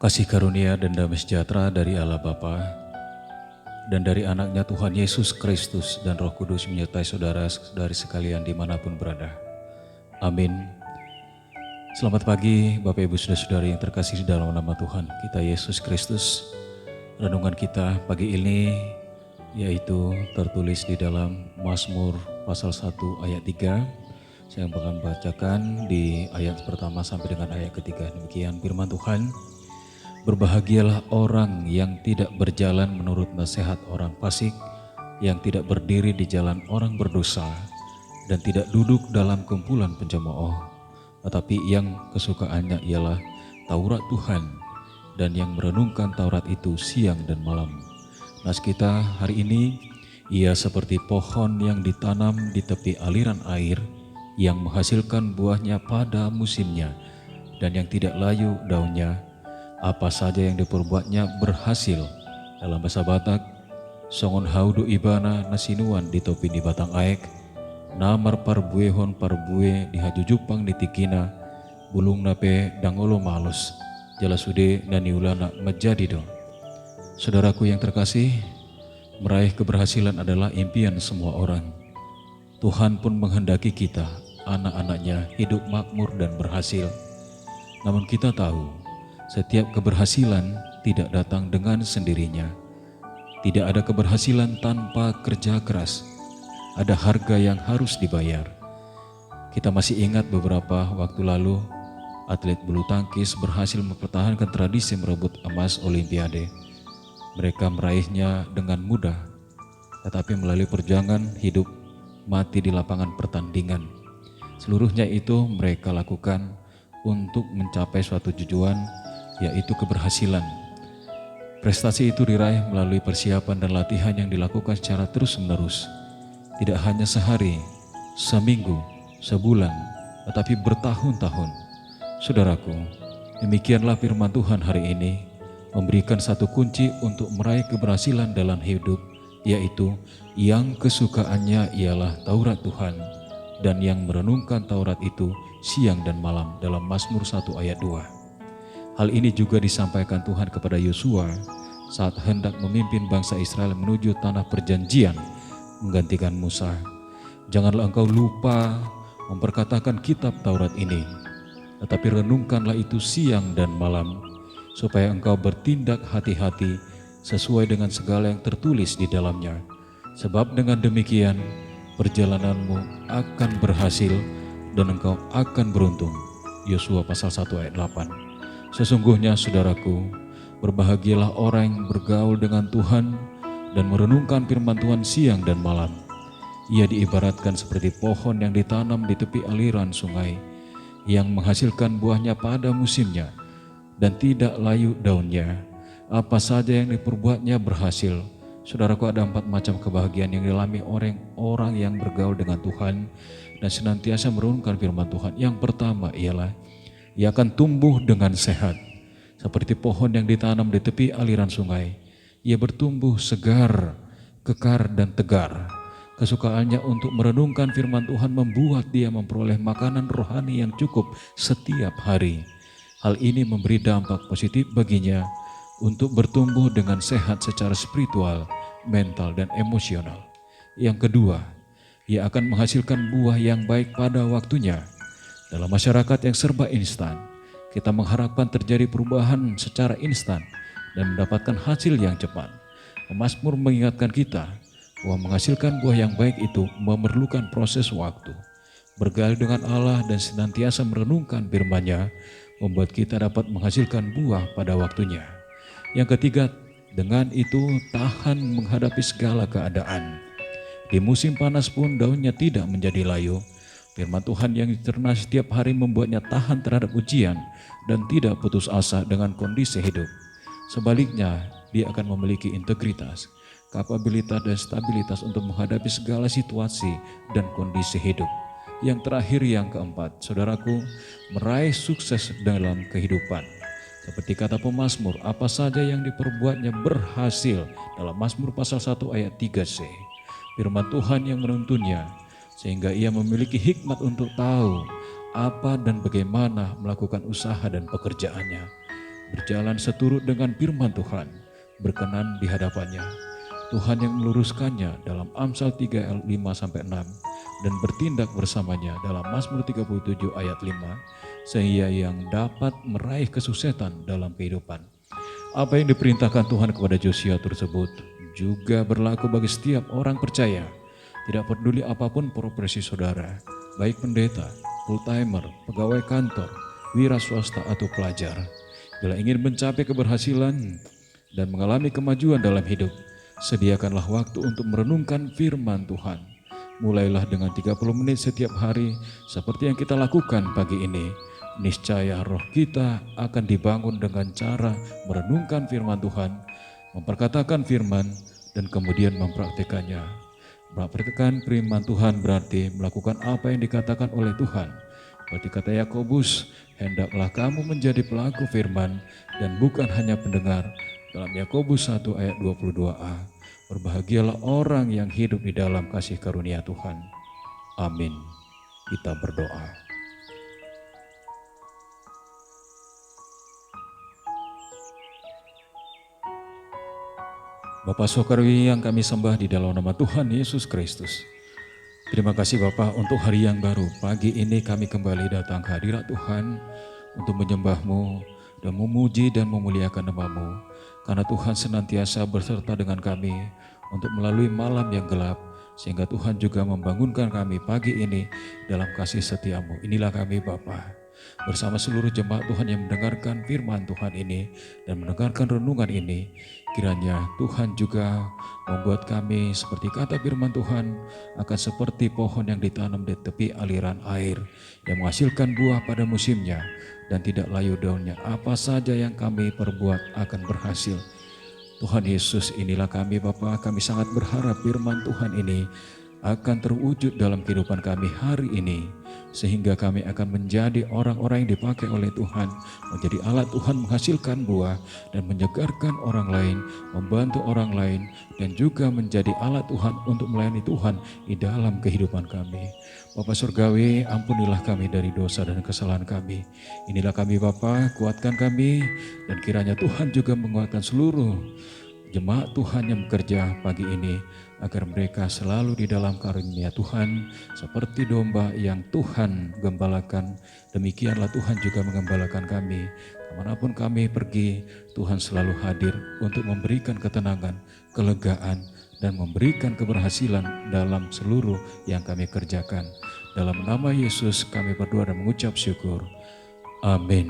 Kasih karunia dan damai sejahtera dari Allah Bapa dan dari anaknya Tuhan Yesus Kristus dan Roh Kudus menyertai saudara-saudari sekalian dimanapun berada. Amin. Selamat pagi Bapak Ibu Saudara-saudari yang terkasih di dalam nama Tuhan kita Yesus Kristus. Renungan kita pagi ini yaitu tertulis di dalam Mazmur pasal 1 ayat 3. Saya akan bacakan di ayat pertama sampai dengan ayat ketiga. Demikian firman Tuhan. Berbahagialah orang yang tidak berjalan menurut nasihat orang fasik, yang tidak berdiri di jalan orang berdosa, dan tidak duduk dalam kumpulan pencemooh, tetapi yang kesukaannya ialah Taurat Tuhan, dan yang merenungkan Taurat itu siang dan malam. Nas kita hari ini, ia seperti pohon yang ditanam di tepi aliran air, yang menghasilkan buahnya pada musimnya, dan yang tidak layu daunnya. Apa saja yang diperbuatnya berhasil. Dalam bahasa Batak, songon haudu ibana nasinuan di topi di batang aek, namar parbuehon parbue di hajujupang di tikina, bulung nape dangolo malus, jalasude naniulana menjadi do. Saudaraku yang terkasih, meraih keberhasilan adalah impian semua orang. Tuhan pun menghendaki kita, anak-anaknya, hidup makmur dan berhasil. Namun kita tahu, setiap keberhasilan tidak datang dengan sendirinya. Tidak ada keberhasilan tanpa kerja keras. Ada harga yang harus dibayar. Kita masih ingat beberapa waktu lalu, atlet bulu tangkis berhasil mempertahankan tradisi merebut emas Olimpiade. Mereka meraihnya dengan mudah, tetapi melalui perjuangan hidup mati di lapangan pertandingan. Seluruhnya itu mereka lakukan untuk mencapai suatu tujuan, yaitu keberhasilan. Prestasi itu diraih melalui persiapan dan latihan yang dilakukan secara terus-menerus. Tidak hanya sehari, seminggu, sebulan, tetapi bertahun-tahun. Saudaraku, demikianlah firman Tuhan hari ini, memberikan satu kunci untuk meraih keberhasilan dalam hidup, yaitu yang kesukaannya ialah Taurat Tuhan, dan yang merenungkan Taurat itu siang dan malam dalam Mazmur 1 ayat 2. Hal ini juga disampaikan Tuhan kepada Yosua saat hendak memimpin bangsa Israel menuju tanah perjanjian menggantikan Musa. Janganlah engkau lupa memperkatakan kitab Taurat ini, tetapi renungkanlah itu siang dan malam, supaya engkau bertindak hati-hati sesuai dengan segala yang tertulis di dalamnya. Sebab dengan demikian perjalananmu akan berhasil dan engkau akan beruntung. Yosua pasal 1 ayat 8. Sesungguhnya saudaraku, berbahagialah orang yang bergaul dengan Tuhan dan merenungkan firman Tuhan siang dan malam. Ia diibaratkan seperti pohon yang ditanam di tepi aliran sungai, yang menghasilkan buahnya pada musimnya dan tidak layu daunnya. Apa saja yang diperbuatnya berhasil. Saudaraku, ada 4 macam kebahagiaan yang dialami orang yang bergaul dengan Tuhan dan senantiasa merenungkan firman Tuhan. Yang pertama ialah ia akan tumbuh dengan sehat, seperti pohon yang ditanam di tepi aliran sungai. Ia bertumbuh segar, kekar dan tegar. Kesukaannya untuk merenungkan firman Tuhan membuat dia memperoleh makanan rohani yang cukup setiap hari. Hal ini memberi dampak positif baginya untuk bertumbuh dengan sehat secara spiritual, mental dan emosional. Yang kedua, ia akan menghasilkan buah yang baik pada waktunya. Dalam masyarakat yang serba instan, kita mengharapkan terjadi perubahan secara instan dan mendapatkan hasil yang cepat. Mazmur mengingatkan kita bahwa menghasilkan buah yang baik itu memerlukan proses waktu. Bergaul dengan Allah dan senantiasa merenungkan firman-Nya membuat kita dapat menghasilkan buah pada waktunya. Yang ketiga, dengan itu tahan menghadapi segala keadaan. Di musim panas pun daunnya tidak menjadi layu. Firman Tuhan yang dicerna setiap hari membuatnya tahan terhadap ujian dan tidak putus asa dengan kondisi hidup. Sebaliknya, dia akan memiliki integritas, kapabilitas dan stabilitas untuk menghadapi segala situasi dan kondisi hidup. Yang terakhir, yang keempat, saudaraku, meraih sukses dalam kehidupan. Seperti kata pemazmur, apa saja yang diperbuatnya berhasil dalam Mazmur pasal 1 ayat 3c. Firman Tuhan yang menuntunnya, sehingga ia memiliki hikmat untuk tahu apa dan bagaimana melakukan usaha dan pekerjaannya. berjalan seturut dengan firman Tuhan, berkenan di hadapannya. Tuhan yang meluruskannya dalam Amsal 3 ayat 5-6 dan bertindak bersamanya dalam Mazmur 37 ayat 5, sehingga yang dapat meraih kesuksesan dalam kehidupan. Apa yang diperintahkan Tuhan kepada Joshua tersebut juga berlaku bagi setiap orang percaya. Tidak peduli apapun profesi saudara, baik pendeta, full-timer, pegawai kantor, wira swasta atau pelajar. Bila ingin mencapai keberhasilan dan mengalami kemajuan dalam hidup, sediakanlah waktu untuk merenungkan firman Tuhan. Mulailah dengan 30 menit setiap hari seperti yang kita lakukan pagi ini. Niscaya roh kita akan dibangun dengan cara merenungkan firman Tuhan, memperkatakan firman, dan kemudian mempraktikannya. Mempraktikkan firman Tuhan berarti melakukan apa yang dikatakan oleh Tuhan. Seperti kata Yakobus, hendaklah kamu menjadi pelaku firman dan bukan hanya pendengar. Dalam Yakobus 1 ayat 22a, berbahagialah orang yang hidup di dalam kasih karunia Tuhan. Amin. Kita berdoa. Bapa Sokarwi yang kami sembah di dalam nama Tuhan Yesus Kristus. Terima kasih Bapa untuk hari yang baru. Pagi ini kami kembali datang ke hadirat Tuhan untuk menyembah-Mu dan memuji dan memuliakan nama-Mu. Karena Tuhan senantiasa berserta dengan kami untuk melalui malam yang gelap, sehingga Tuhan juga membangunkan kami pagi ini dalam kasih setia-Mu. Inilah kami Bapa, bersama seluruh jemaat Tuhan yang mendengarkan firman Tuhan ini dan mendengarkan renungan ini. Kiranya Tuhan juga membuat kami seperti kata firman Tuhan, akan seperti pohon yang ditanam di tepi aliran air yang menghasilkan buah pada musimnya dan tidak layu daunnya. Apa saja yang kami perbuat akan berhasil. Tuhan Yesus, inilah kami Bapa, kami sangat berharap firman Tuhan ini akan terwujud dalam kehidupan kami hari ini, sehingga kami akan menjadi orang-orang yang dipakai oleh Tuhan, menjadi alat Tuhan menghasilkan buah dan menyegarkan orang lain, membantu orang lain, dan juga menjadi alat Tuhan untuk melayani Tuhan di dalam kehidupan kami. Bapa Surgawi, ampunilah kami dari dosa dan kesalahan kami. Inilah kami Bapa, kuatkan kami, dan kiranya Tuhan juga menguatkan seluruh jemaat Tuhan yang bekerja pagi ini, agar mereka selalu di dalam karunia Tuhan, seperti domba yang Tuhan gembalakan. Demikianlah Tuhan juga menggembalakan kami. Kemanapun kami pergi, Tuhan selalu hadir untuk memberikan ketenangan, kelegaan, dan memberikan keberhasilan dalam seluruh yang kami kerjakan. Dalam nama Yesus kami berdoa dan mengucap syukur. Amin.